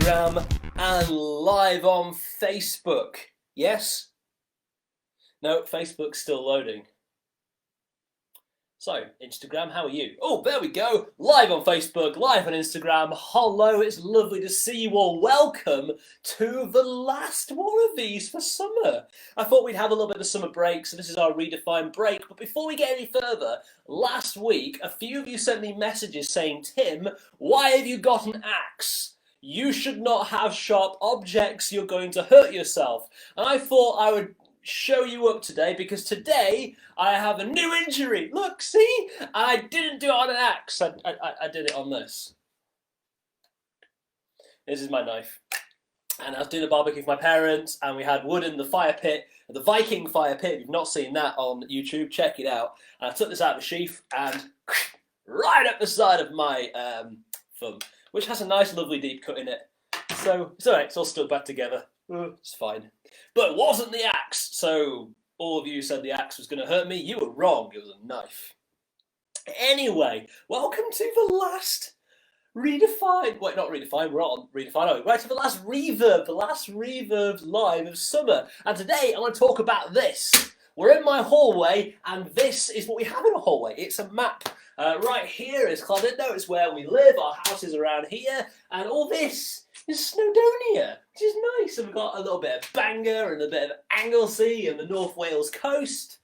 Instagram and live on Facebook. Yes? No, Facebook's still loading. So, Instagram, how are you? Oh, there we go. Live on Facebook, live on Instagram. Hello, it's lovely to see you all. Welcome to the last one of these for summer. I thought we'd have a little bit of a summer break, so this is our redefined break. But before we get any further, last week, a few of you sent me messages saying, Tim, why have you got an axe? You should not have sharp objects. You're going to hurt yourself. And I thought I would show you up today because today I have a new injury. Look, see? I didn't do it on an axe. I did it on this. This is my knife. And I was doing a barbecue for my parents and we had wood in the fire pit, the Viking fire pit. If you've not seen that on YouTube, check it out. And I took this out of the sheath and right up the side of my thumb, which has a nice lovely deep cut in it. So it's alright, it's all stuck back together. It's fine. But it wasn't the axe. So all of you said the axe was going to hurt me. You were wrong. It was a knife. Anyway, welcome to the last redefined. Wait, not redefined. We're not on redefined. Right to the last reverb live of summer. And today I want to talk about this. We're in my hallway, and this is what we have in a hallway. It's a map. Right here is Clodidno. It's where we live. Our house is around here, and all this is Snowdonia, which is nice. And we've got a little bit of Bangor and a bit of Anglesey and the North Wales coast,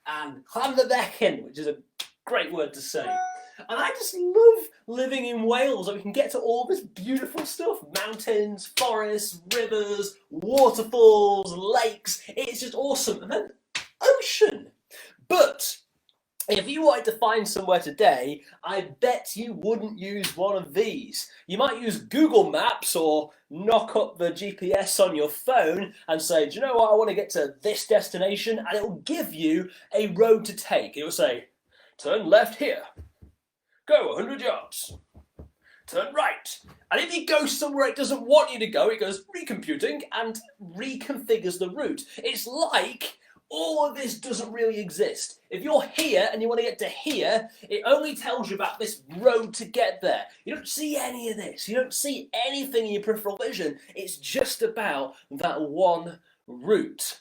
and Llanfyddecyn, which is a great word to say. And I just love living in Wales. We can get to all this beautiful stuff. Mountains, forests, rivers, waterfalls, lakes. It's just awesome. And then ocean. But if you wanted to find somewhere today, I bet you wouldn't use one of these. You might use Google Maps or knock up the GPS on your phone and say, do you know what, I want to get to this destination, and it will give you a road to take. It will say, turn left here, go 100 yards, turn right. And if you go somewhere it doesn't want you to go, it goes recomputing and reconfigures the route. It's like all of this doesn't really exist. If you're here and you want to get to here, it only tells you about this road to get there. You don't see any of this. You don't see anything in your peripheral vision. It's just about that one route.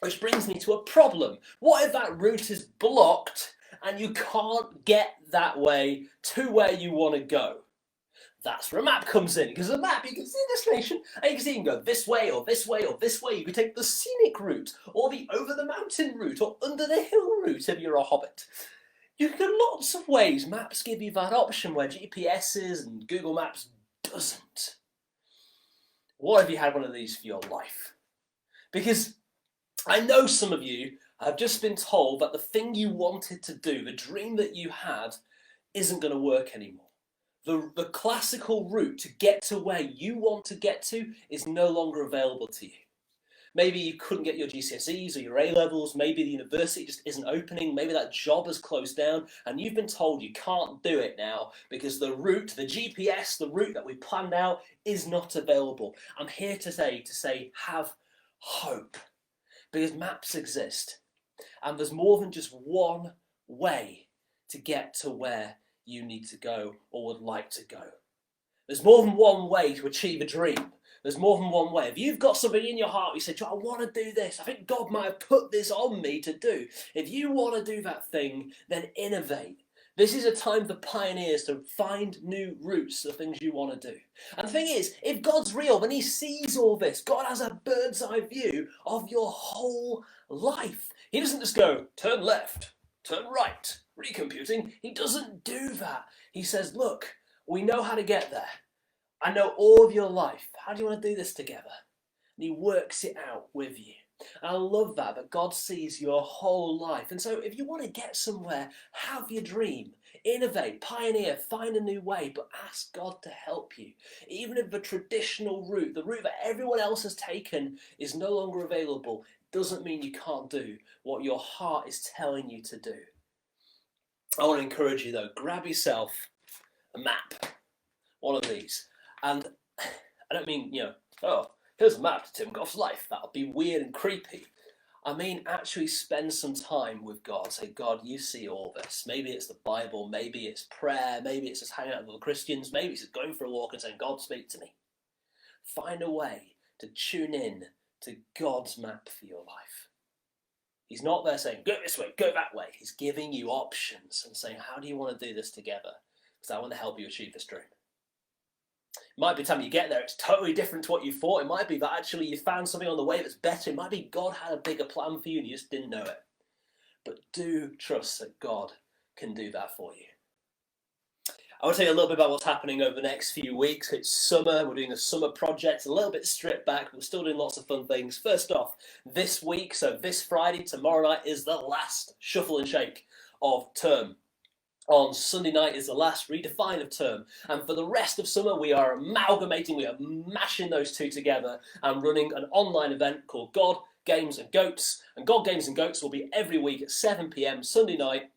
Which brings me to a problem. What if that route is blocked and you can't get that way to where you want to go? That's where a map comes in, because a map, you can see the destination, and you can see you can go this way, or this way, or this way. You can take the scenic route, or the over-the-mountain route, or under-the-hill route if you're a hobbit. You can go lots of ways. Maps give you that option where GPSs and Google Maps doesn't. What if you had one of these for your life? Because I know some of you have just been told that the thing you wanted to do, the dream that you had, isn't going to work anymore. The classical route to get to where you want to get to is no longer available to you. Maybe you couldn't get your GCSEs or your A-levels, maybe the university just isn't opening, maybe that job has closed down and you've been told you can't do it now because the route, the GPS, the route that we planned out is not available. I'm here today to say have hope, because maps exist and there's more than just one way to get to where you need to go or would like to go. There's more than one way to achieve a dream. There's more than one way. If you've got something in your heart, you say, I want to do this. I think God might have put this on me to do. If you want to do that thing, then innovate. This is a time for pioneers to find new routes to the things you want to do. And the thing is, if God's real, then he sees all this. God has a bird's eye view of your whole life. He doesn't just go, turn left, turn right, recomputing. He doesn't do that. He says, look, we know how to get there. I know all of your life. How do you want to do this together? And he works it out with you. And I love that God sees your whole life. And so if you want to get somewhere, have your dream. Innovate, pioneer, find a new way, but ask God to help you. Even if the traditional route, the route that everyone else has taken, is no longer available, doesn't mean you can't do what your heart is telling you to do. I want to encourage you though, grab yourself a map, one of these. And I don't mean, oh, here's a map to Tim Goff's life. That'll be weird and creepy. I mean, actually spend some time with God. Say, God, you see all this. Maybe it's the Bible, maybe it's prayer, maybe it's just hanging out with other Christians, maybe it's just going for a walk and saying, God, speak to me. Find a way to tune in to God's map for your life. He's not there saying, go this way, go that way. He's giving you options and saying, how do you want to do this together? Because I want to help you achieve this dream. It might be the time you get there, it's totally different to what you thought. It might be that actually you found something on the way that's better. It might be God had a bigger plan for you and you just didn't know it. But do trust that God can do that for you. I want to tell you a little bit about what's happening over the next few weeks. It's summer, we're doing a summer project, a little bit stripped back, but we're still doing lots of fun things. First off, this week, so this Friday, tomorrow night, is the last shuffle and shake of term. On Sunday night is the last redefine of term. And for the rest of summer, we are amalgamating, we are mashing those two together and running an online event called God, Games and Goats. And God, Games and Goats will be every week at 7 p.m. Sunday night.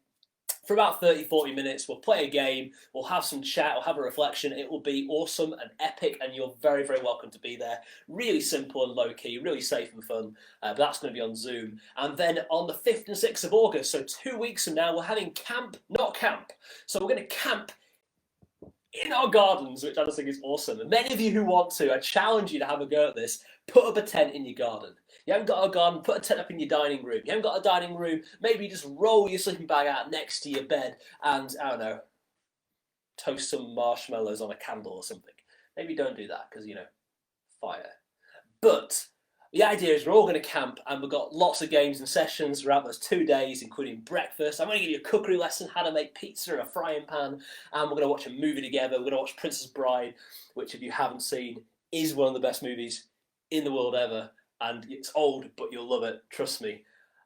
For about 30-40 minutes, we'll play a game, we'll have some chat, we'll have a reflection. It will be awesome and epic, and you're very, very welcome to be there. Really simple and low-key, really safe and fun, but that's going to be on Zoom. And then on the 5th and 6th of August, so 2 weeks from now, we're having camp, not camp. So we're going to camp in our gardens, which I just think is awesome. And many of you who want to, I challenge you to have a go at this. Put up a tent in your garden. You haven't got a garden, put a tent up in your dining room. You haven't got a dining room, maybe just roll your sleeping bag out next to your bed and, I don't know, toast some marshmallows on a candle or something. Maybe don't do that because, fire. But the idea is we're all going to camp and we've got lots of games and sessions throughout those 2 days, including breakfast. I'm going to give you a cookery lesson, how to make pizza in a frying pan, and we're going to watch a movie together. We're going to watch Princess Bride, which if you haven't seen, is one of the best movies in the world ever. And it's old, but you'll love it, trust me.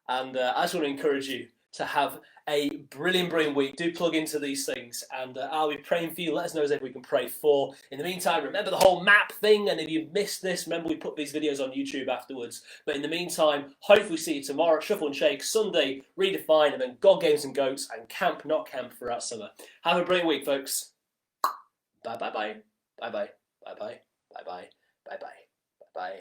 And I just want to encourage you to have a brilliant week. Do plug into these things, and I'll be praying for you. Let us know if we can pray for. In the meantime, remember the whole map thing, and if you missed this, remember we put these videos on YouTube afterwards. But in the meantime, hopefully see you tomorrow at Shuffle and Shake, Sunday, Redefine, and then God, Games and Goats, and Camp, not camp, throughout summer. Have a brilliant week, folks. Bye-bye. Bye-bye. Bye-bye. Bye-bye. Bye-bye. Bye-bye. Bye-bye.